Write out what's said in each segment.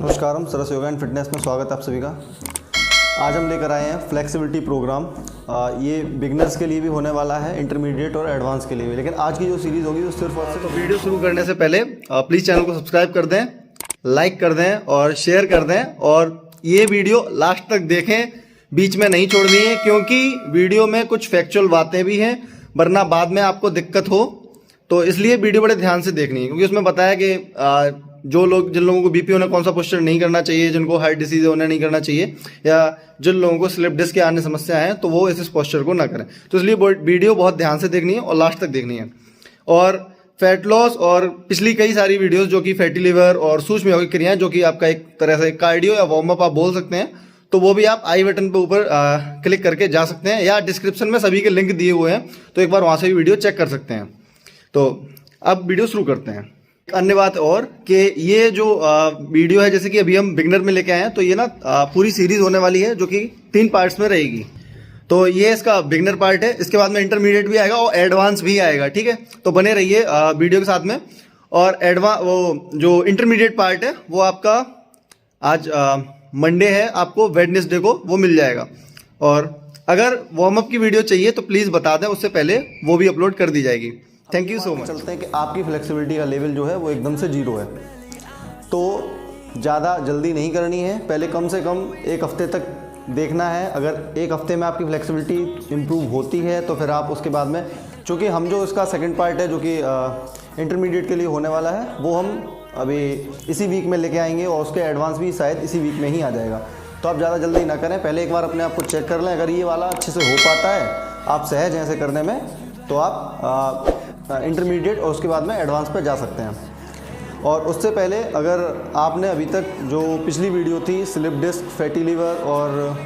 नमस्कारम, Saras yoga and fitness में स्वागत है आप सभी का। आज हम लेकर आए हैं फ्लेक्सिबिलिटी प्रोग्राम। ये बिगनर्स के लिए भी होने वाला है, इंटरमीडिएट और एडवांस के लिए भी। लेकिन आज की जो सीरीज़ होगी वो सिर्फ और सिर्फ वीडियो शुरू करने से पहले प्लीज़ चैनल को सब्सक्राइब कर दें, लाइक कर दें और शेयर कर दें। और ये वीडियो लास्ट तक देखें, बीच में नहीं छोड़नी है, क्योंकि वीडियो में कुछ फैक्चुअल बातें भी हैं, वरना बाद में आपको दिक्कत हो। तो इसलिए वीडियो बड़े ध्यान से देखनी है, क्योंकि उसमें बताया कि जिन लोगों को बीपी होने कौन सा पोस्चर नहीं करना चाहिए, जिनको हार्ट डिसीज है उन्हें नहीं करना चाहिए, या जिन लोगों को स्लिप डिस्क के आने समस्या है तो वो इस पोस्चर को ना करें। तो इसलिए वीडियो बहुत ध्यान से देखनी है और लास्ट तक देखनी है। और फैट लॉस और पिछली कई सारी वीडियोस जो कि फैटी लिवर और सूक्ष्म यौगिक क्रियाएं, जो कि आपका एक तरह से कार्डियो या वार्म अप आप बोल सकते हैं, तो वो भी आप आई बटन पे ऊपर क्लिक करके जा सकते हैं, या डिस्क्रिप्शन में सभी के लिंक दिए हुए हैं, तो एक बार वहाँ से भी वीडियो चेक कर सकते हैं। तो अब वीडियो शुरू करते हैं। एक अन्य बात और कि ये जो वीडियो है, जैसे कि अभी हम बिगनर में लेके आए हैं, तो ये ना पूरी सीरीज होने वाली है जो कि 3 पार्ट्स में रहेगी। तो ये इसका बिगनर पार्ट है, इसके बाद में इंटरमीडिएट भी आएगा और एडवांस भी आएगा, ठीक है। तो बने रहिए वीडियो के साथ में। और वो जो इंटरमीडिएट पार्ट है वो आपका आज मंडे है, आपको वेडनेसडे को वो मिल जाएगा। और अगर वार्म अप की वीडियो चाहिए तो प्लीज़ बता दें, उससे पहले वो भी अपलोड कर दी जाएगी। Thank you so much. चलते हैं कि आपकी फ्लेक्सिबिलिटी का लेवल जो है वो एकदम से 0 है, तो ज़्यादा जल्दी नहीं करनी है। पहले कम से कम 1 हफ्ते तक देखना है। अगर 1 हफ्ते में आपकी फ्लेक्सिबिलिटी इम्प्रूव होती है तो फिर आप उसके बाद में, चूँकि हम जो इसका सेकंड पार्ट है जो कि इंटरमीडिएट के लिए होने वाला है, वो हम अभी इसी वीक में लेके आएंगे, और उसके एडवांस भी शायद इसी वीक में ही आ जाएगा। तो आप ज़्यादा जल्दी ना करें, पहले एक बार अपने आप को चेक कर लें। अगर ये वाला अच्छे से हो पाता है, आप सहज हैं ऐसे करने में, तो आप इंटरमीडिएट और उसके बाद में एडवांस पे जा सकते हैं। और उससे पहले अगर आपने अभी तक जो पिछली वीडियो थी स्लिप डिस्क, फैटी लिवर और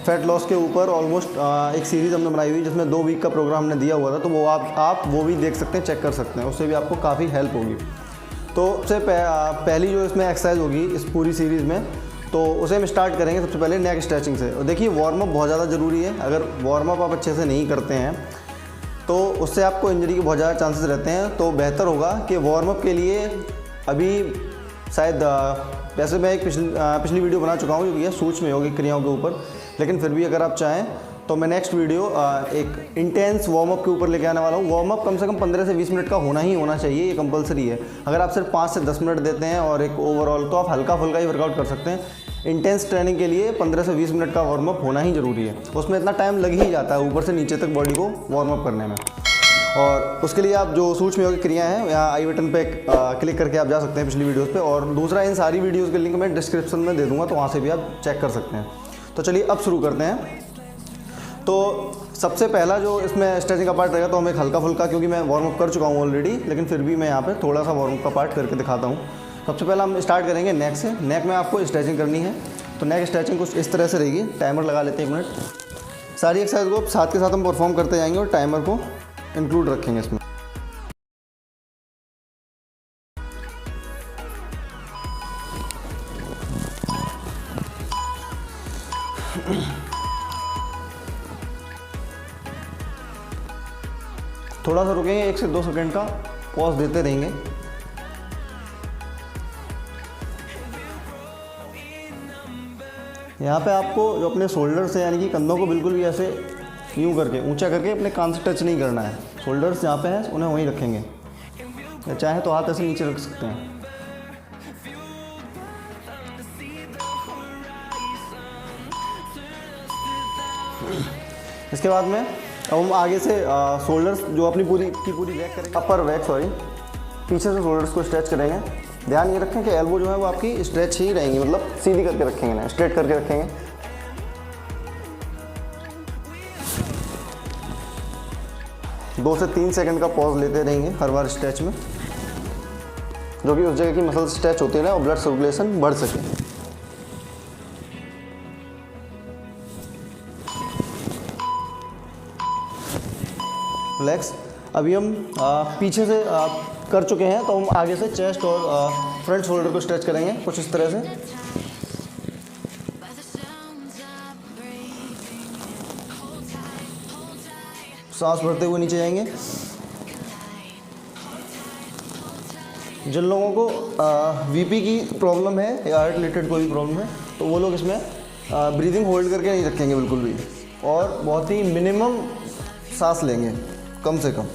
फैट लॉस के ऊपर ऑलमोस्ट एक सीरीज़ हमने बनाई हुई, जिसमें 2 वीक का प्रोग्राम हमने दिया हुआ था, तो वो आप वो भी देख सकते हैं, चेक कर सकते हैं। उससे भी आपको काफ़ी हेल्प होगी। तो सबसे पहली जो इसमें एक्सरसाइज होगी इस पूरी सीरीज़ में, तो उसे हम स्टार्ट करेंगे सबसे पहले नेक स्ट्रेचिंग से। और देखिए, वार्म अप बहुत ज़्यादा ज़रूरी है। अगर वार्म अप आप अच्छे से नहीं करते हैं तो उससे आपको इंजरी के बहुत ज़्यादा चांसेस रहते हैं। तो बेहतर होगा कि वार्म अप के लिए अभी शायद वैसे मैं एक पिछली वीडियो बना चुका हूँ जो कि सूक्ष्म यौगिक क्रियाओं के ऊपर, लेकिन फिर भी अगर आप चाहें तो मैं नेक्स्ट वीडियो एक इंटेंस वार्म अप के ऊपर लेके आने वाला हूँ। वार्म अप कम से कम 15 से 20 मिनट का होना ही होना चाहिए, ये कंपलसरी है। अगर आप सिर्फ 5 से 10 मिनट देते हैं और एक ओवरऑल, तो आप हल्का फुल्का ही वर्कआउट कर सकते हैं। इंटेंस ट्रेनिंग के लिए 15 से 20 मिनट का वार्म अप होना ही ज़रूरी है। उसमें इतना टाइम लग ही जाता है ऊपर से नीचे तक बॉडी को वार्म अप करने में। और उसके लिए आप जो सूक्ष्म यौगिक क्रियाएं हैं, यहाँ आई बटन पे क्लिक करके आप जा सकते हैं पिछली वीडियोस पे। और दूसरा, इन सारी वीडियोस के लिंक मैं डिस्क्रिप्शन में दे दूँगा, तो वहाँ से भी आप चेक कर सकते हैं। तो चलिए अब शुरू करते हैं। तो सबसे पहला जो इसमें स्ट्रेचिंग का पार्ट रहेगा, तो हम एक हल्का फुल्का, क्योंकि मैं वार्म अप कर चुका हूँ ऑलरेडी, लेकिन फिर भी मैं यहाँ पे थोड़ा सा वार्म अप का पार्ट करके दिखाता हूँ। सबसे पहले हम स्टार्ट करेंगे नेक से। नेक में आपको स्ट्रेचिंग करनी है, तो नेक स्ट्रेचिंग कुछ इस तरह से रहेगी। टाइमर लगा लेते हैं 1 मिनट। सारी एक्सरसाइज को साथ के साथ हम परफॉर्म करते जाएंगे और टाइमर को इंक्लूड रखेंगे इसमें। थोड़ा सा रुकेंगे, 1 से 2 सेकंड का पॉज देते रहेंगे। यहाँ पे आपको जो अपने शोल्डर से, यानी कि कंधों को बिल्कुल भी ऐसे यूँ करके ऊंचा करके अपने कान से टच नहीं करना है। शोल्डर्स जहाँ पे हैं उन्हें वहीं रखेंगे, या चाहे तो हाथ ऐसे नीचे रख सकते हैं। इसके बाद में अब हम आगे से शोल्डर्स जो अपनी पूरी बैक करेंगे, अपर बैक पीछे से शोल्डर्स को स्ट्रेच करेंगे। ध्यान ये रखें कि एल्बो जो है वो आपकी स्ट्रेच ही रहेंगी, मतलब सीधी करके रखेंगे ना, स्ट्रेट करके रखेंगे। दो से 3 सेकंड का पॉज लेते रहेंगे हर बार स्ट्रेच में, जो कि उस जगह की मसल स्ट्रेच होती है ना, और ब्लड सर्कुलेशन बढ़ सके। रिलैक्स। अभी हम पीछे से कर चुके हैं, तो हम आगे से चेस्ट और फ्रंट शोल्डर को स्ट्रेच करेंगे कुछ इस तरह से। सांस भरते हुए नीचे जाएंगे। जिन लोगों को वीपी की प्रॉब्लम है या हार्ट रिलेटेड कोई भी प्रॉब्लम है तो वो लोग इसमें ब्रीदिंग होल्ड करके नहीं रखेंगे बिल्कुल भी, और बहुत ही मिनिमम सांस लेंगे कम से कम,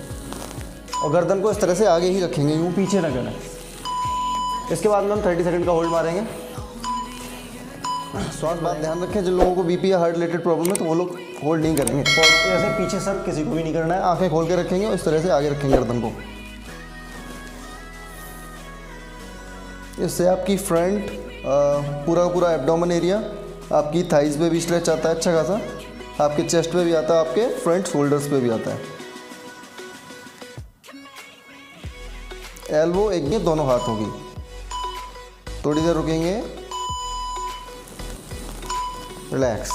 और गर्दन को इस तरह से आगे ही रखेंगे, यूँ पीछे ना करें। इसके बाद में हम 30 सेकंड का होल्ड मारेंगे। श्वास बात ध्यान रखें, जिन लोगों को बीपी या हार्ट रिलेटेड प्रॉब्लम है तो वो लोग होल्ड नहीं करेंगे, और ऐसे पीछे सर किसी को भी नहीं करना है, आंखें खोल के रखेंगे और इस तरह से आगे रखेंगे गर्दन को। इससे आपकी फ्रंट पूरा पूरा एब्डोमेन एरिया, आपकी थाइज पे भी स्ट्रेच आता है अच्छा खासा, आपके चेस्ट पे भी आता है, आपके फ्रंट शोल्डर्स पे भी आता है। एल्बो एक ये दोनों हाथों की, थोड़ी देर रुकेंगे, रिलैक्स।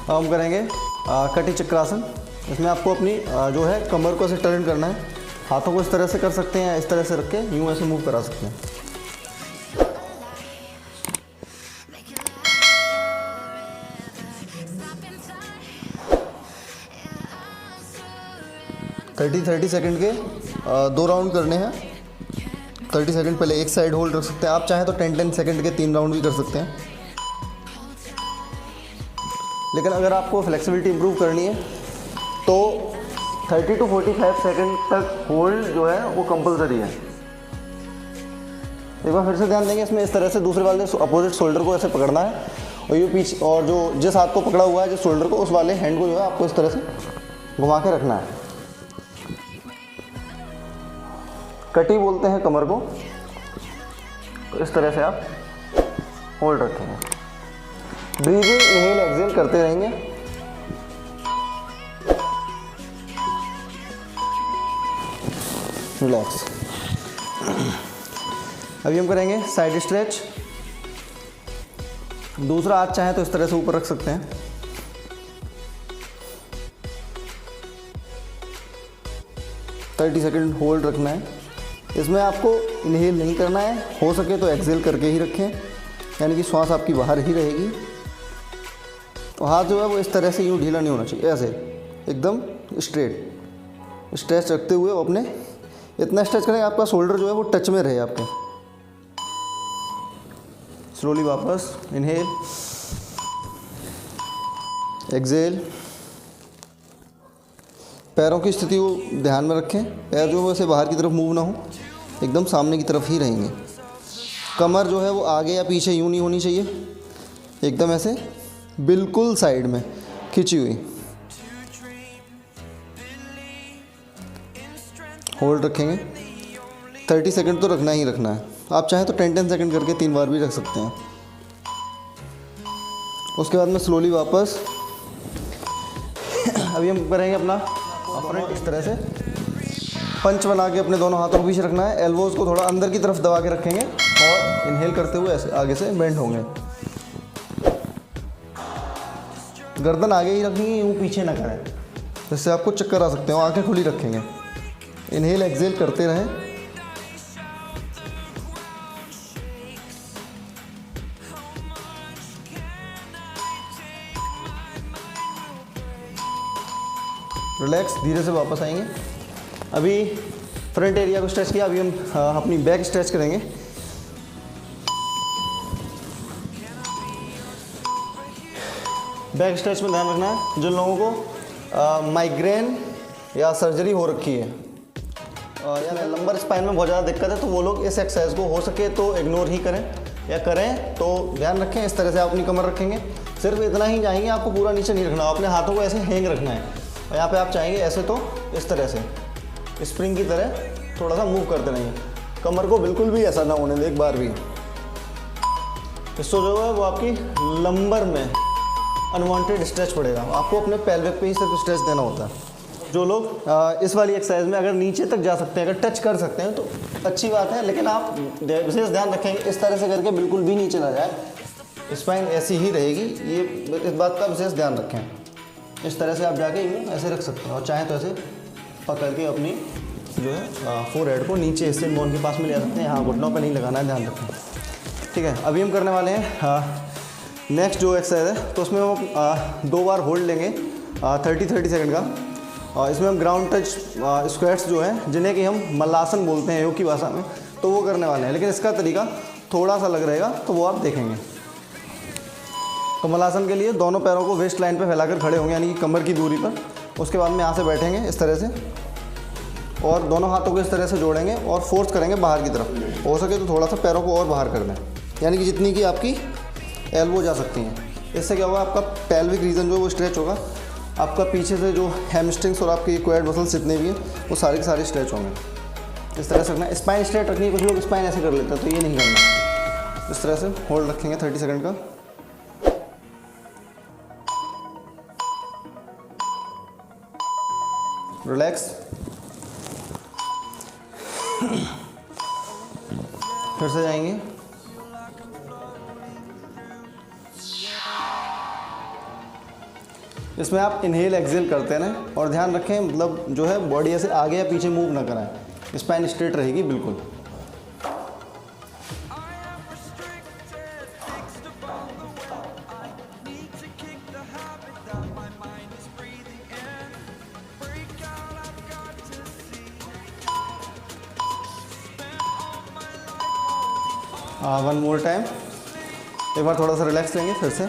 अब हम करेंगे कटी चक्रासन। इसमें आपको अपनी जो है कमर को ऐसे टर्न करना है, हाथों को इस तरह से कर सकते हैं, इस तरह से रख के यूँ ऐसे मूव करा सकते हैं। थर्टी सेकंड के 2 राउंड करने हैं। 30 सेकंड पहले एक साइड होल्ड रख सकते हैं, आप चाहें तो 10 सेकंड के 3 राउंड भी कर सकते हैं। लेकिन अगर आपको फ्लेक्सिबिलिटी इंप्रूव करनी है तो 30 to 45 सेकंड तक होल्ड जो है वो कंपलसरी है। एक बार फिर से ध्यान देंगे, इसमें इस तरह से दूसरे वाले अपोजिट शोल्डर को ऐसे पकड़ना है, और ये पीछे, और जो जिस हाथ को पकड़ा हुआ है जिस शोल्डर को, उस वाले हैंड को जो है आपको इस तरह से घुमा के रखना है। कटी बोलते हैं कमर को, तो इस तरह से आप होल्ड रखेंगे। ब्रीदिंग इनहेल एक्सहेल करते रहेंगे। रिलैक्स। अभी हम करेंगे साइड स्ट्रेच। दूसरा हाथ चाहे तो इस तरह से ऊपर रख सकते हैं। थर्टी सेकेंड होल्ड रखना है। इसमें आपको इनहेल नहीं करना है, हो सके तो एक्सहेल करके ही रखें, यानी कि श्वास आपकी बाहर ही रहेगी। तो हाथ जो है वो इस तरह से यूँ ढीला नहीं होना चाहिए, ऐसे एकदम स्ट्रेट स्ट्रेच रखते हुए अपने इतना स्ट्रेच करें आपका शोल्डर जो है वो टच में रहे आपके। स्लोली वापस इनहेल, एक्सहेल। पैरों की स्थिति को ध्यान में रखें, पैर जो है वैसे बाहर की तरफ मूव ना हो, एकदम सामने की तरफ ही रहेंगे। कमर जो है वो आगे या पीछे यूँ नहीं होनी चाहिए, एकदम ऐसे बिल्कुल साइड में खिंची हुई। होल्ड रखेंगे, 30 सेकंड तो रखना ही रखना है। आप चाहें तो 10 सेकंड करके 3 बार भी रख सकते हैं। उसके बाद में स्लोली वापस। अभी हम करेंगे अपना फ्रंट, इस तरह से पंच बना के अपने दोनों हाथों को पीछे रखना है। एल्बोज को थोड़ा अंदर की तरफ दबा के रखेंगे और इनहेल करते हुए ऐसे आगे से बेंड होंगे। गर्दन आगे ही रखेंगे, यूँ पीछे ना करें, जिससे आपको चक्कर आ सकते हो। आंखें खुली रखेंगे, इनहेल एक्सहेल करते रहें। रिलैक्स, धीरे से वापस आएंगे। अभी फ्रंट एरिया को स्ट्रेच किया, अभी हम अपनी बैक स्ट्रेच करेंगे। बैक स्ट्रेच में ध्यान रखना है, जिन लोगों को माइग्रेन या सर्जरी हो रखी है या लंबर स्पाइन में बहुत ज़्यादा दिक्कत है, तो वो लोग इस एक्सरसाइज को हो सके तो इग्नोर ही करें, या करें तो ध्यान रखें इस तरह से आप अपनी कमर रखेंगे। सिर्फ इतना ही चाहेंगे, आपको पूरा नीचे नहीं रखना, अपने हाथों को ऐसे हैंग रखना है। और यहाँ पे आप चाहेंगे ऐसे तो इस तरह से स्प्रिंग की तरह थोड़ा सा मूव करते रहेंगे। कमर को बिल्कुल भी ऐसा ना होने दे एक बार भी। इससे जो है वो आपकी लंबर में अनवांटेड स्ट्रेच पड़ेगा, आपको अपने पेल्विक पे ही सिर्फ स्ट्रेच देना होता है। जो लोग इस वाली एक्सरसाइज में अगर नीचे तक जा सकते हैं, अगर टच कर सकते हैं तो अच्छी बात है, लेकिन आप विशेष ध्यान रखेंगे इस तरह से करके बिल्कुल भी नीचे ना जाए, स्पाइन ऐसी ही रहेगी। ये इस बात का विशेष ध्यान रखें। इस तरह से आप जाके यूँ ऐसे रख सकते हैं, और चाहें तो ऐसे पकड़ के अपनी जो है फोरहेड को नीचे हिस्से बोन के पास में ले जा सकते हैं। यहाँ घुटनों पर नहीं लगाना है, ध्यान रखें। ठीक है, अभी हम करने वाले हैं नेक्स्ट जो एक्सरसाइज है, तो उसमें हम 2 बार होल्ड लेंगे 30 सेकंड का, इसमें हम ग्राउंड टच स्क्वाट्स जो हैं, जिन्हें कि हम मल्लासन बोलते हैं योग की भाषा में, तो वो करने वाले हैं। लेकिन इसका तरीका थोड़ा सा अलग रहेगा, तो वो आप देखेंगे। तो मल्लासन के लिए दोनों पैरों को वेस्ट लाइन पे फैलाकर खड़े होंगे, यानी कि कमर की दूरी पर। उसके बाद में यहाँ से बैठेंगे इस तरह से, और दोनों हाथों को इस तरह से जोड़ेंगे और फोर्स करेंगे बाहर की तरफ। हो सके तो थोड़ा सा पैरों को और बाहर कर दें, यानी कि जितनी की आपकी एल्बो जा सकती हैं। इससे क्या होगा, आपका पेल्विक रीजन जो है वो स्ट्रेच होगा। आपका पीछे से जो हैमस्ट्रिंग्स और आपके क्वाड मसल्स जितने भी हैं वो सारे के सारे स्ट्रेच होंगे। इस तरह से रखना है। स्पाइन स्ट्रेट रखनी है, कुछ लोग स्पाइन ऐसे कर लेते हैं, तो ये नहीं करना। इस तरह से होल्ड रखेंगे 30 सेकंड का। रिलैक्स। फिर से जाएंगे। इसमें आप इनहेल एक्सेल करते रहें और ध्यान रखें, मतलब जो है बॉडी ऐसे आगे या पीछे मूव ना कराएं। स्पाइन स्ट्रेट रहेगी बिल्कुल। One more time. एक बार थोड़ा सा रिलैक्स लेंगे फिर से।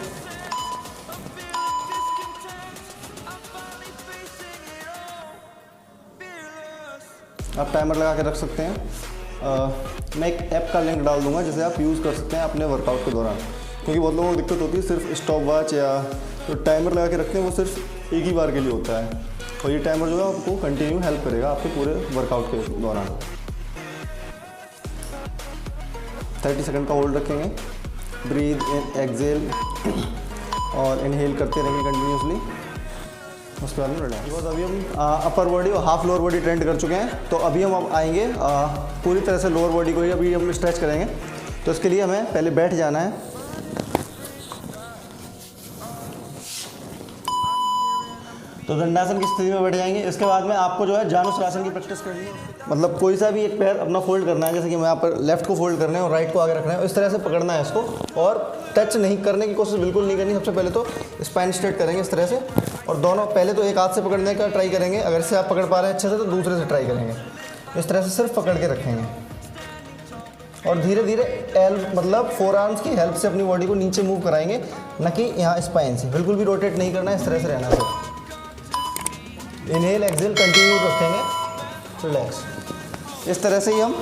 आप टाइमर लगा के रख सकते हैं। मैं एक ऐप का लिंक डाल दूंगा जिसे आप यूज़ कर सकते हैं अपने वर्कआउट के दौरान, क्योंकि बहुत लोगों को दिक्कत होती है सिर्फ स्टॉप वॉच या तो टाइमर लगा के रखते हैं, वो सिर्फ एक ही बार के लिए होता है। और ये टाइमर जो है आपको कंटिन्यू हेल्प करेगा आपके पूरे वर्कआउट के दौरान। 30 सेकंड का होल्ड रखेंगे। ब्रीथ इन, एक्सेल और इनहेल करते रहेंगे कंटिन्यूसली। उसके बाद में रिलैक्स। बस अभी हम अपर बॉडी और हाफ लोअर बॉडी ट्रेंड कर चुके हैं, तो अभी हम अब आएंगे पूरी तरह से लोअर बॉडी को ही अभी हम स्ट्रेच करेंगे। तो इसके लिए हमें पहले बैठ जाना है। तो दंडासन की स्थिति में बैठ जाएंगे। इसके बाद में आपको जो है जानुश्रासन की प्रैक्टिस करनी है। मतलब कोई सा भी एक पैर अपना फोल्ड करना है, जैसे कि मैं यहाँ पर लेफ्ट को फोल्ड करना है और राइट को आगे रखना है। इस तरह से पकड़ना है इसको, और टच नहीं करने की कोशिश बिल्कुल नहीं करनी। सबसे पहले तो स्पाइन स्ट्रेट करेंगे इस तरह से, और दोनों पहले तो एक हाथ से पकड़ने का ट्राई करेंगे। अगर से आप पकड़ पा रहे हैं अच्छे से तो दूसरे से ट्राई करेंगे। इस तरह से सिर्फ पकड़ के रखेंगे और धीरे धीरे मतलब फोर आर्म्स की हेल्प से अपनी बॉडी को नीचे मूव कराएंगे, न कि यहाँ स्पाइन से। बिल्कुल भी रोटेट नहीं करना है, इस तरह से रहना है। इनहेल एक्सेल कंटिन्यू रखेंगे। रिलैक्स। इस तरह से ही हम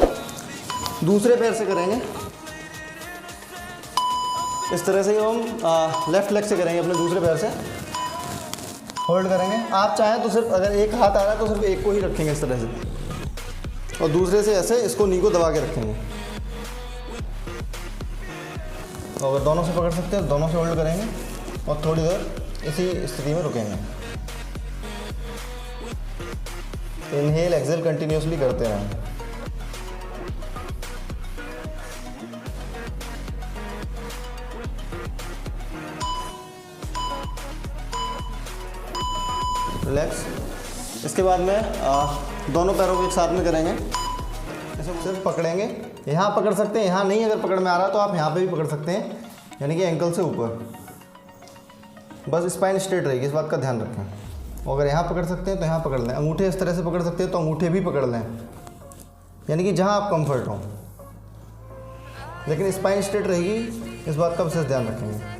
दूसरे पैर से करेंगे। इस तरह से ही हम लेफ्ट लेग से करेंगे, अपने दूसरे पैर से होल्ड करेंगे। आप चाहें तो सिर्फ अगर एक हाथ आ रहा है तो सिर्फ एक को ही रखेंगे इस तरह से, और दूसरे से ऐसे इसको नी को दबा के रखेंगे। और अगर दोनों से पकड़ सकते हैं दोनों से होल्ड करेंगे और थोड़ी देर इसी स्थिति में रुकेंगे। इनहेल एक्सेल कंटिन्यूसली करते रहें। रिलैक्स। इसके बाद में दोनों पैरों को एक साथ में करेंगे। ऐसे सिर्फ पकड़ेंगे, यहाँ पकड़ सकते हैं, यहाँ नहीं। अगर पकड़ में आ रहा तो आप यहाँ पे भी पकड़ सकते हैं, यानी कि एंकल से ऊपर। बस स्पाइन स्ट्रेट रहेगी, इस बात का ध्यान रखें। और अगर यहाँ पकड़ सकते हैं तो यहाँ पकड़ लें। अंगूठे इस तरह से पकड़ सकते हैं तो अंगूठे भी पकड़ लें, यानी कि जहाँ आप कंफर्ट हो, लेकिन स्पाइन स्ट्रेट रहेगी, इस बात का विशेष ध्यान रखेंगे।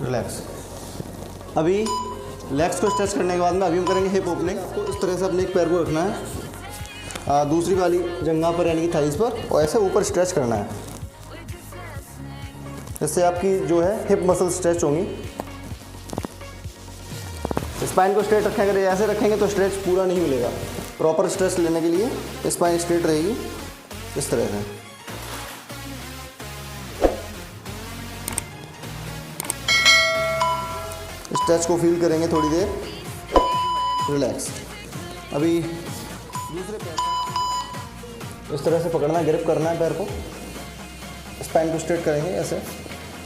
रिलैक्स। अभी लेग्स को स्ट्रेच करने के बाद में अभी हम करेंगे हिप ओपनिंग। आपको इस तरह से अपने एक पैर को रखना है दूसरी वाली जंघा पर, यानी कि थाइस पर, और ऐसे ऊपर स्ट्रेच करना है। इससे आपकी जो है हिप मसल स्ट्रेच होंगी। स्पाइन को स्ट्रेट रखें, अगर ऐसे रखेंगे तो स्ट्रेच पूरा नहीं मिलेगा। प्रॉपर स्ट्रेच लेने के लिए स्पाइन स्ट्रेट रहेगी इस तरह से। स्ट्रेच को फील करेंगे थोड़ी देर। रिलैक्स। अभी दूसरे पैर इस तरह से पकड़ना है, ग्रिप करना है पैर को। स्पाइन को स्ट्रेट करेंगे ऐसे,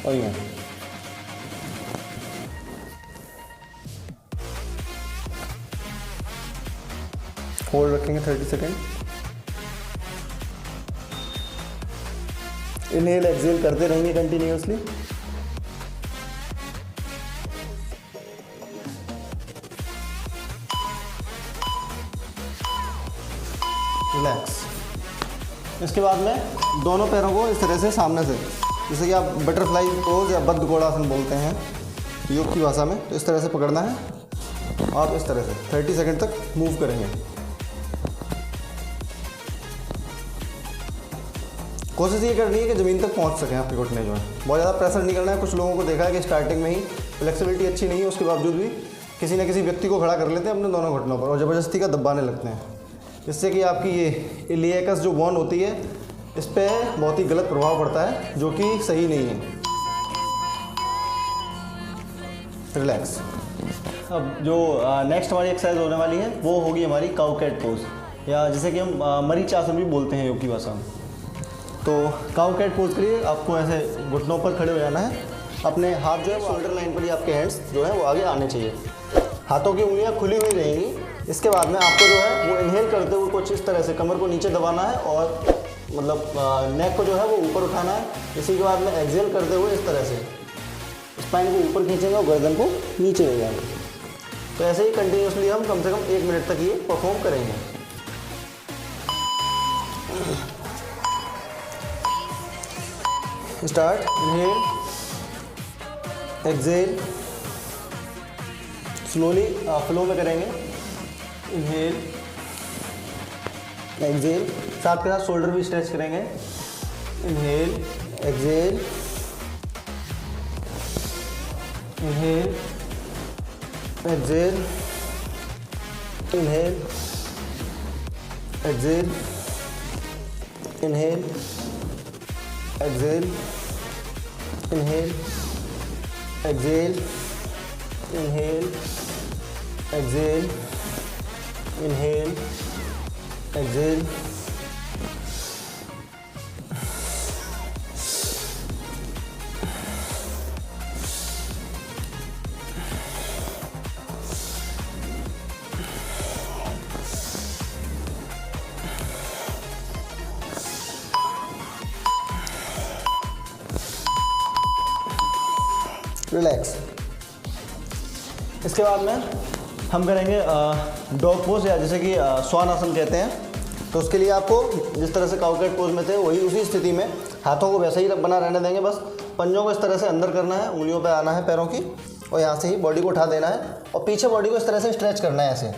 और यूँ होल्ड रखेंगे 30 सेकेंड। इनहेल एक्सहेल करते रहेंगे कंटिन्यूअसली। रिलैक्स। इसके बाद में दोनों पैरों को इस तरह से सामने से, जैसे कि आप बटरफ्लाई पोज या बद्ध घोड़ासन बोलते हैं योग की भाषा में, तो इस तरह से पकड़ना है। आप इस तरह से 30 सेकंड तक मूव करेंगे। कोशिश ये करनी है कि ज़मीन तक पहुंच सकें आपके घुटने जो है। बहुत ज़्यादा प्रेशर नहीं करना है। कुछ लोगों को देखा है कि स्टार्टिंग में ही फ्लेक्सिबिलिटी अच्छी नहीं है, उसके बावजूद भी किसी न किसी व्यक्ति को खड़ा कर लेते हैं अपने दोनों घुटनों पर और ज़बरदस्ती का दबाने लगते हैं, जिससे कि आपकी ये इलियकस जो बोन होती है इस पर बहुत ही गलत प्रभाव पड़ता है, जो कि सही नहीं है। रिलैक्स। अब जो नेक्स्ट हमारी एक्सरसाइज होने वाली है वो होगी हमारी काउ कैट पोज, या जिसे कि हम मरीच आसन भी बोलते हैं योग की भाषा में। तो काउ कैट पोज के लिए आपको ऐसे घुटनों पर खड़े हो जाना है। अपने हाथ जो है शोल्डर लाइन पर ही आपके हैंड्स जो है वो आगे आने चाहिए। हाथों की उंगलियां खुली हुई रहेंगी। इसके बाद में आपको जो है वो इनहेल करते हुए कुछ इस तरह से कमर को नीचे दबाना है और मतलब नेक को जो है वो ऊपर उठाना है। इसी के बाद में एक्सहेल करते हुए इस तरह से स्पाइन को ऊपर खींचेंगे और गर्दन को नीचे ले जाएंगे। तो ऐसे ही कंटिन्यूसली हम कम से कम 1 मिनट तक ये परफॉर्म करेंगे। Start. Inhale, exhale, slowly flow में करेंगे। इनहेल, एक्सहेल, साथ के साथ शोल्डर भी स्ट्रेच करेंगे। Inhale, exhale, inhale, exhale, inhale, exhale, inhale, exhale, inhale, exhale, inhale, exhale, inhale, exhale. Relax. इसके बाद में हम करेंगे डॉग पोज, या जैसे कि स्वान आसन कहते हैं। तो उसके लिए आपको जिस तरह से काउ कैट पोज में थे वही उसी स्थिति में हाथों को वैसे ही बना रहने देंगे। बस पंजों को इस तरह से अंदर करना है, उंगलियों पे आना है पैरों की, और यहाँ से ही बॉडी को उठा देना है और पीछे बॉडी को इस तरह से स्ट्रेच करना है। ऐसे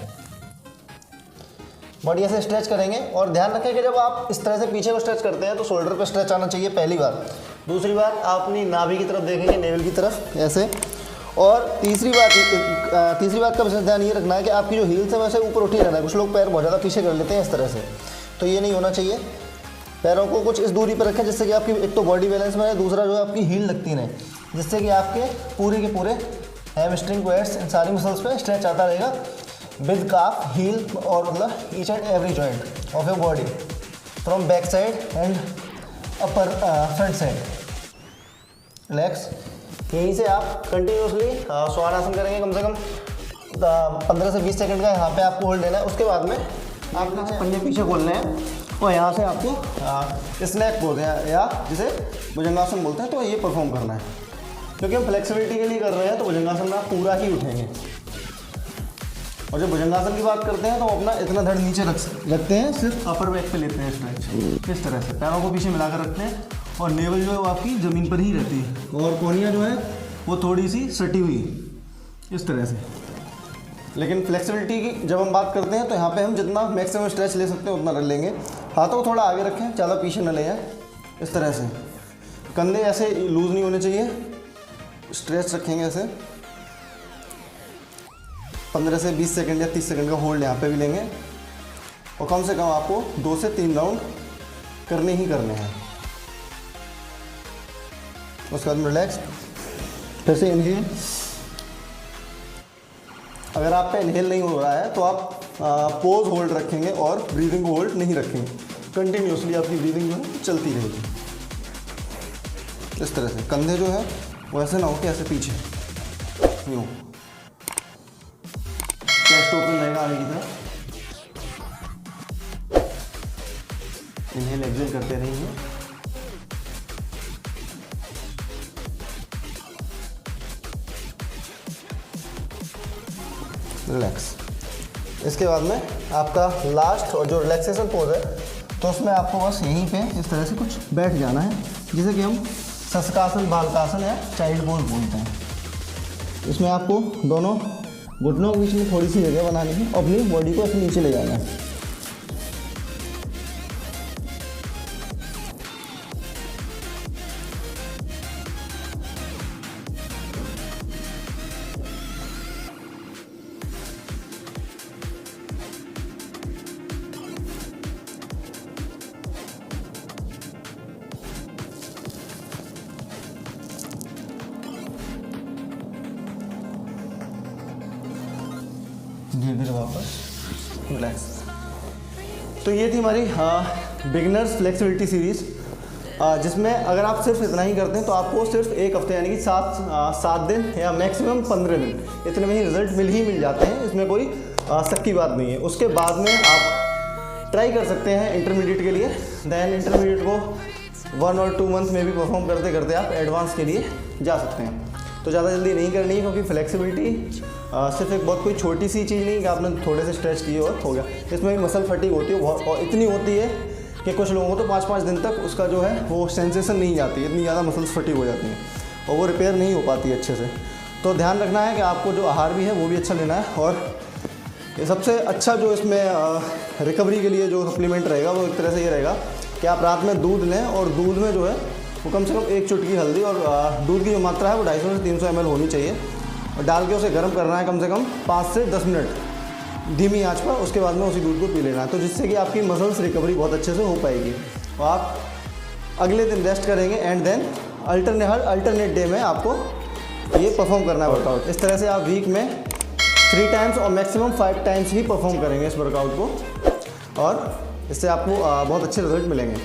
बॉडी ऐसे स्ट्रेच करेंगे। और ध्यान रखें कि जब आप इस तरह से पीछे को स्ट्रेच करते हैं तो शोल्डर पे स्ट्रेच आना चाहिए, पहली बार। दूसरी बार आप अपनी नाभि की तरफ देखेंगे, नेवल की तरफ ऐसे। और तीसरी बात का विशेष ध्यान ये रखना है कि आपकी जो हील्स है वैसे ऊपर उठी रहना है। कुछ लोग पैर बहुत ज़्यादा पीछे कर लेते हैं इस तरह से, तो ये नहीं होना चाहिए। पैरों को कुछ इस दूरी पर रखें जिससे कि आपकी एक तो बॉडी बैलेंस में है, दूसरा जो है आपकी हील लगती रहे, जिससे कि आपके पूरे के पूरे हैमस्ट्रिंग, क्वेड्स, इन सारी मसल्स पे स्ट्रेच आता रहेगा विद काफ, हील और मतलब each and every joint of your body from back side and upper front side. Relax. यहीं से आप कंटिन्यूसली स्वान आसन करेंगे कम से कम 15 से 20 सेकंड का यहाँ पे आपको होल्ड लेना है। उसके बाद में आपने पंजे पीछे खोलने हैं और यहाँ से आपको स्नैक पोज या जिसे भुजंगासन बोलते हैं, तो ये परफॉर्म करना है। क्योंकि हम फ्लेक्सिबिलिटी के लिए कर रहे हैं तो भुजंगासन में आप पूरा ही उठेंगे। और जब भुजंगासन की बात करते हैं तो अपना इतना धड़ नीचे रखते हैं, सिर्फ अपर बैक पे लेते हैं स्ट्रेच इस तरह से, पैरों को पीछे मिलाकर रखते हैं और नेवल जो है वो आपकी ज़मीन पर ही रहती है और कोहनियाँ जो है वो थोड़ी सी सटी हुई इस तरह से। लेकिन फ्लेक्सिबिलिटी की जब हम बात करते हैं तो यहाँ पे हम जितना मैक्सिमम स्ट्रेच ले सकते हैं उतना रख लेंगे। हाथों को थोड़ा आगे रखें, ज़्यादा पीछे न ले जाएं, इस तरह से। कंधे ऐसे लूज़ नहीं होने चाहिए, स्ट्रेच रखेंगे ऐसे। 15 से 20 सेकंड या 30 सेकंड का होल्ड यहाँ पे भी लेंगे और कम से कम आपको 2 से 3 राउंड करने ही करने हैं। उसके बाद में रिलैक्स, फिर से इनहेल। अगर आप पे इनहेल नहीं हो रहा है तो आप पोज होल्ड रखेंगे और ब्रीदिंग को होल्ड नहीं रखेंगे। कंटिन्यूसली आपकी ब्रीदिंग जो है चलती रहेगी इस तरह से। कंधे जो है वो ऐसे ना हो कि ऐसे पीछे यूँ, चेस्ट ओपन रहेगा आगे की तरफ। इनहेल एक्सहेल करते रहिए। रिलैक्स। इसके बाद में आपका लास्ट और जो रिलैक्सेशन पोज है, तो उसमें आपको बस यहीं पे इस तरह से कुछ बैठ जाना है, जिसे कि हम शशकासन, बालकासन या चाइल्ड पोज बोलते हैं। इसमें आपको दोनों घुटनों के बीच में थोड़ी सी जगह बनानी है और अपनी बॉडी को ऐसे नीचे ले जाना है। धीरे धीरे वापस रिलैक्स। तो ये थी हमारी बिगनर्स फ्लेक्सिबिलिटी सीरीज़, जिसमें अगर आप सिर्फ इतना ही करते हैं तो आपको सिर्फ एक हफ्ते यानी कि 7 दिन या मैक्सिमम 15 दिन इतने में ही रिजल्ट मिल जाते हैं। इसमें कोई शक की बात नहीं है। उसके बाद में आप ट्राई कर सकते हैं इंटरमीडिएट के लिए। दैन इंटरमीडिएट को 1 और 2 मंथ में भी परफॉर्म करते करते आप एडवांस के लिए जा सकते हैं। तो ज़्यादा जल्दी नहीं करनी है, क्योंकि फ्लेक्सिबिलिटी सिर्फ एक बहुत कोई छोटी सी चीज़ नहीं कि आपने थोड़े से स्ट्रेच किए और हो गया। इसमें भी मसल फटीग होती है बहुत, और इतनी होती है कि कुछ लोगों को तो 5-5 दिन तक उसका जो है वो सेंसेशन नहीं जाती है, इतनी ज़्यादा मसल्स फटीग हो जाती हैं और वो रिपेयर नहीं हो पाती है अच्छे से। तो ध्यान रखना है कि आपको जो आहार भी है वो भी अच्छा लेना है। और ये सबसे अच्छा जो इसमें रिकवरी के लिए जो सप्लीमेंट रहेगा वो एक तरह से ये रहेगा कि आप रात में दूध लें, और दूध में जो है वो कम से कम 1 चुटकी हल्दी, और दूध की जो मात्रा है वो 250 से 300 ml होनी चाहिए, और डाल के उसे गर्म करना है कम से कम 5 से 10 मिनट धीमी आंच पर। उसके बाद में उसी दूध को पी लेना है, तो जिससे कि आपकी मसल्स रिकवरी बहुत अच्छे से हो पाएगी। और आप अगले दिन रेस्ट करेंगे एंड देन अल्टरनेट डे में आपको ये परफॉर्म करना है वर्कआउट। इस तरह से आप वीक में 3 टाइम्स और मैक्सिमम 5 टाइम्स ही परफॉर्म करेंगे इस वर्कआउट को, और इससे आपको बहुत अच्छे रिजल्ट मिलेंगे।